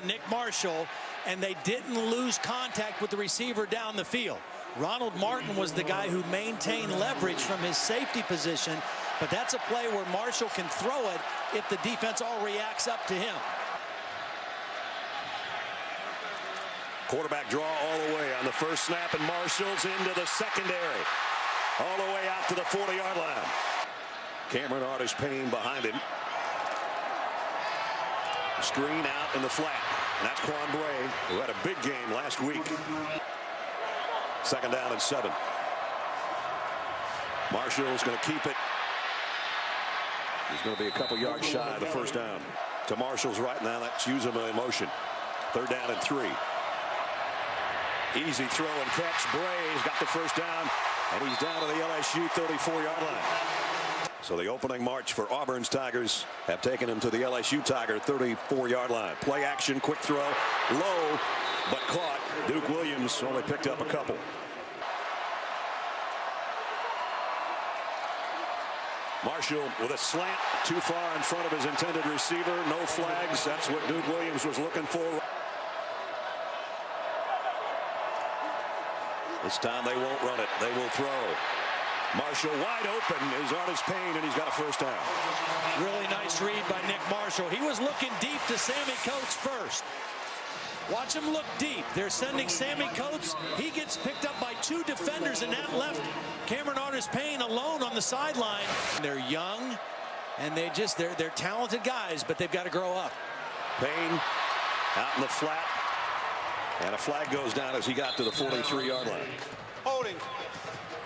on Nick Marshall, and they didn't lose contact with the receiver down the field. Ronald Martin was the guy who maintained leverage from his safety position, but that's a play where Marshall can throw it if the defense all reacts up to him. Quarterback draw all the way on the first snap, and Marshall's into the secondary. All the way out to the 40-yard line. Cameron Artis-Payne behind him. Screen out in the flat. And that's Quan Bray, who had a big game last week. 2nd down and 7. Marshall's going to keep it. He's going to be a couple yards shy of the first down. To Marshall's right now. That's Uzomah in motion. 3rd down and 3. Easy throw and catch. Bray's got the first down, and he's down to the LSU 34-yard line. So the opening march for Auburn's Tigers have taken him to the LSU Tiger 34-yard line. Play action, quick throw, low, but caught. Duke Williams only picked up a couple. Marshall with a slant too far in front of his intended receiver. No flags. That's what Duke Williams was looking for. This time they won't run it. They will throw. Marshall wide open is Artis-Payne, and he's got a first down. Really nice read by Nick Marshall. He was looking deep to Sammy Coates first. Watch him look deep. They're sending Sammy Coates. He gets picked up by 2 defenders, and that left Cameron Artis-Payne alone on the sideline. They're young, and they're talented guys, but they've got to grow up. Payne out in the flat. And a flag goes down as he got to the 43-yard line. Holding.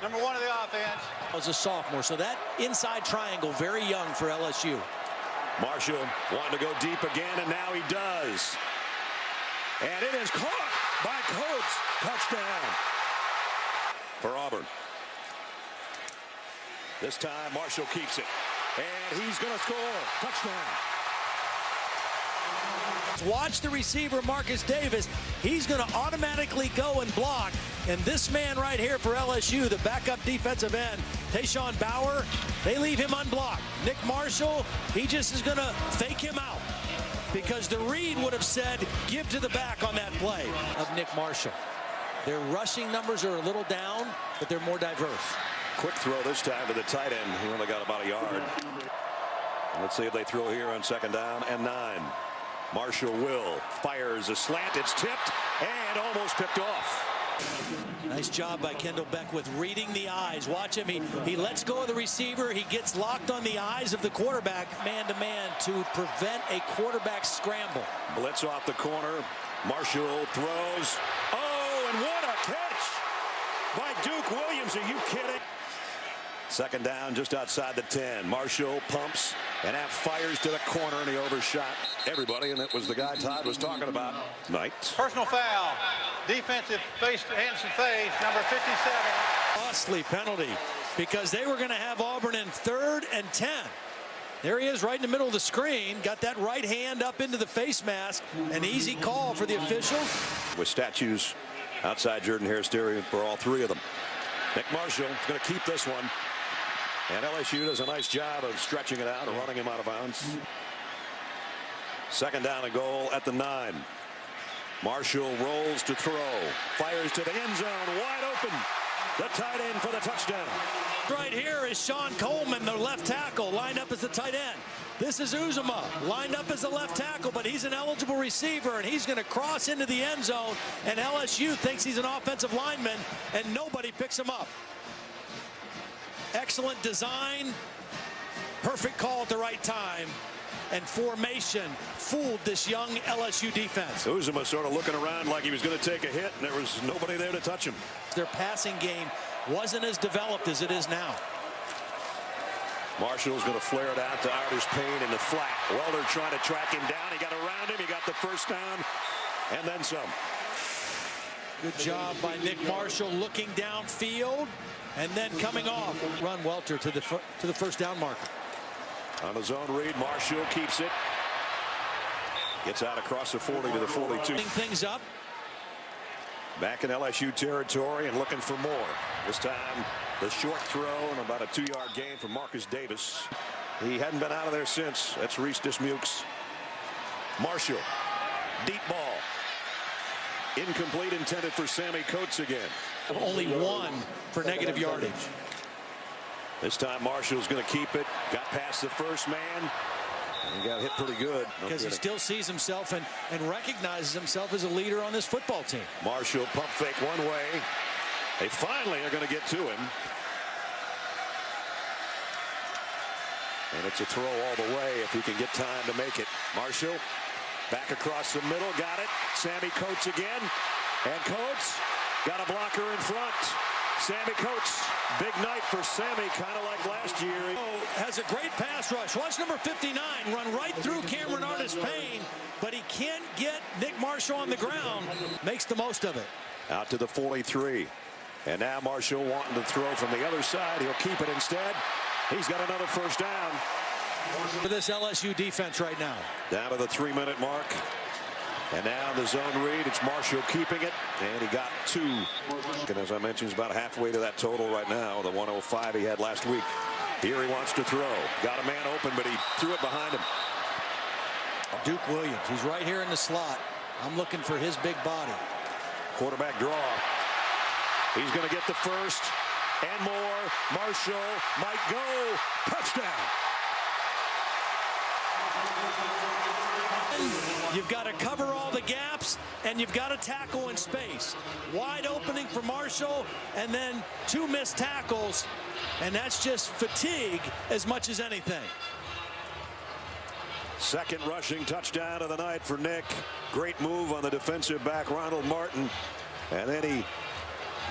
Number 1 of the offense. As a sophomore, so that inside triangle, very young for LSU. Marshall wanted to go deep again, and now he does. And it is caught by Coates. Touchdown for Auburn. This time Marshall keeps it. And he's going to score. Touchdown. Watch the receiver, Marcus Davis. He's going to automatically go and block. And this man right here for LSU, the backup defensive end, Tayshawn Bauer, they leave him unblocked. Nick Marshall, he just is going to fake him out because the read would have said, give to the back on that play of Nick Marshall. Their rushing numbers are a little down, but they're more diverse. Quick throw this time to the tight end. He only got about a yard. Let's see if they throw here on 2nd down and 9. Marshall will fires a slant. It's tipped and almost picked off. Nice job by Kendall Beckwith reading the eyes. Watch him. He lets go of the receiver. He gets locked on the eyes of the quarterback man-to-man to prevent a quarterback scramble. Blitz off the corner. Marshall throws. Oh, and what a catch by Duke Williams. Are you kidding? 2nd down just outside the 10. Marshall pumps and that fires to the corner, and he overshot everybody, and it was the guy Todd was talking about. Knight. Personal foul. Defensive hands and face, number 57. Costly penalty because they were going to have Auburn in 3rd and 10. There he is right in the middle of the screen. Got that right hand up into the face mask. An easy call for the officials. With statues outside Jordan-Hare Stadium for all 3 of them. Nick Marshall is going to keep this one. And LSU does a nice job of stretching it out and running him out of bounds. 2nd down and goal at the 9. Marshall rolls to throw. Fires to the end zone. Wide open. The tight end for the touchdown. Right here is Sean Coleman, the left tackle, lined up as the tight end. This is Uzomah, lined up as the left tackle, but he's an eligible receiver, and he's going to cross into the end zone, and LSU thinks he's an offensive lineman, and nobody picks him up. Excellent design, perfect call at the right time, and formation fooled this young LSU defense. Uzomah sort of looking around like he was going to take a hit, and there was nobody there to touch him. Their passing game wasn't as developed as it is now. Marshall's going to flare it out to Artis-Payne in the flat. Welder trying to track him down. He got around him. He got the first down, and then some. Good job by Nick Marshall looking downfield and then coming off. Run Welter to the first down marker. On his own read, Marshall keeps it. Gets out across the 40 to the 42. Things up. Back in LSU territory and looking for more. This time, the short throw and about a 2-yard gain from Marcus Davis. He hadn't been out of there since. That's Reese Dismukes. Marshall Deep ball. Incomplete, intended for Sammy Coates again. Only one for negative yardage. This time Marshall's going to keep it. Got past the first man. And he got hit pretty good. Because he still sees himself and recognizes himself as a leader on this football team. Marshall pump fake one way. They finally are going to get to him. And it's a throw all the way if he can get time to make it. Marshall back across the middle. Got it. Sammy Coates again. And Coates got a blocker in front. Sammy Coates, big night for Sammy, kind of like last year. Has a great pass rush. Watch number 59 run right through Cameron Artis-Payne, but he can't get Nick Marshall on the ground. Makes the most of it. Out to the 43. And now Marshall wanting to throw from the other side. He'll keep it instead. He's got another first down. For this LSU defense right now. Down to the 3-minute mark. And now the zone read. It's Marshall keeping it. And he got 2. And as I mentioned, he's about halfway to that total right now. The 105 he had last week. Here he wants to throw. Got a man open, but he threw it behind him. Duke Williams. He's right here in the slot. I'm looking for his big body. Quarterback draw. He's going to get the first and more. Marshall might go. Touchdown. You've got to cover all the gaps, and you've got to tackle in space. Wide opening for Marshall, and then 2 missed tackles, and that's just fatigue as much as anything. Second rushing touchdown of the night for Nick. Great move on the defensive back, Ronald Martin. And then he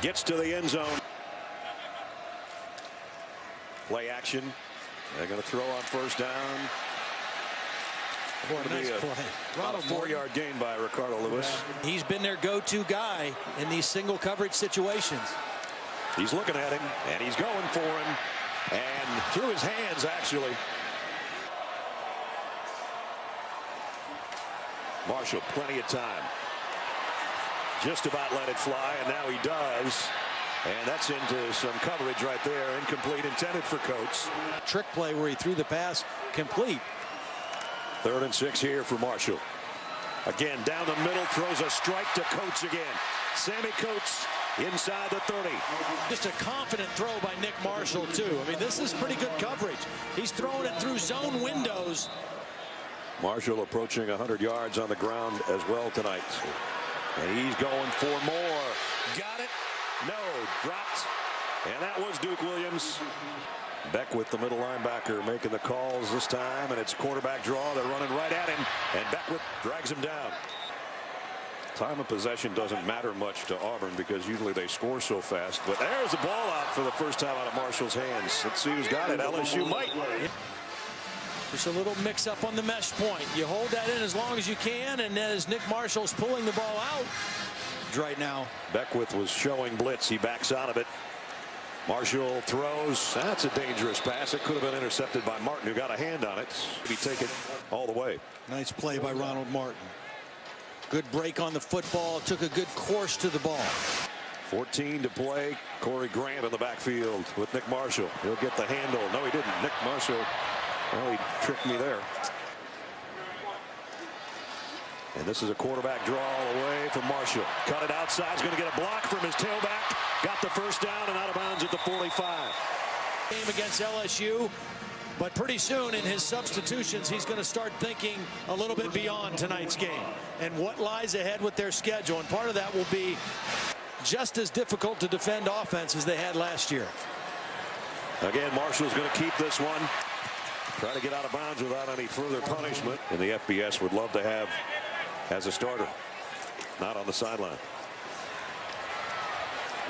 gets to the end zone. Play action. They're going to throw on first down. Boy, nice play. Ronald, 4-yard gain by Ricardo Lewis. He's been their go-to guy in these single coverage situations. He's looking at him, and he's going for him. And through his hands, actually. Marshall, plenty of time. Just about let it fly, and now he does. And that's into some coverage right there. Incomplete, intended for Coates. Trick play where he threw the pass complete. 3rd and 6 here for Marshall. Again, down the middle, throws a strike to Coates again. Sammy Coates inside the 30. Just a confident throw by Nick Marshall, too. I mean, this is pretty good coverage. He's throwing it through zone windows. Marshall approaching 100 yards on the ground as well tonight. And he's going for more. Got it. No. Dropped. And that was Duke Williams. Beckwith, the middle linebacker, making the calls this time, and it's quarterback draw. They're running right at him, and Beckwith drags him down. Time of possession doesn't matter much to Auburn because usually they score so fast. But there's the ball out for the first time out of Marshall's hands. Let's see who's got it. LSU might. Just a little mix-up on the mesh point. You hold that in as long as you can, and then as Nick Marshall's pulling the ball out right now. Beckwith was showing blitz. He backs out of it. Marshall throws. That's a dangerous pass. It could have been intercepted by Martin, who got a hand on it. Maybe take it all the way. Nice play by Ronald Martin. Good break on the football. Took a good course to the ball. 14 to play. Corey Grant in the backfield with Nick Marshall. He'll get the handle. No, he didn't. Nick Marshall. Well, he tricked me there. And this is a quarterback draw all the way from Marshall. Cut it outside. He's going to get a block from his tailback. Got the first down and out of bounds at the 45. Game against LSU. But pretty soon in his substitutions, he's going to start thinking a little bit beyond tonight's game and what lies ahead with their schedule. And part of that will be just as difficult to defend offense as they had last year. Again, Marshall's going to keep this one. Try to get out of bounds without any further punishment. And the FBS would love to have as a starter. Not on the sideline.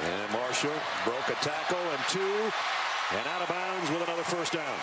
And Marshall broke a tackle and 2. And out of bounds with another first down.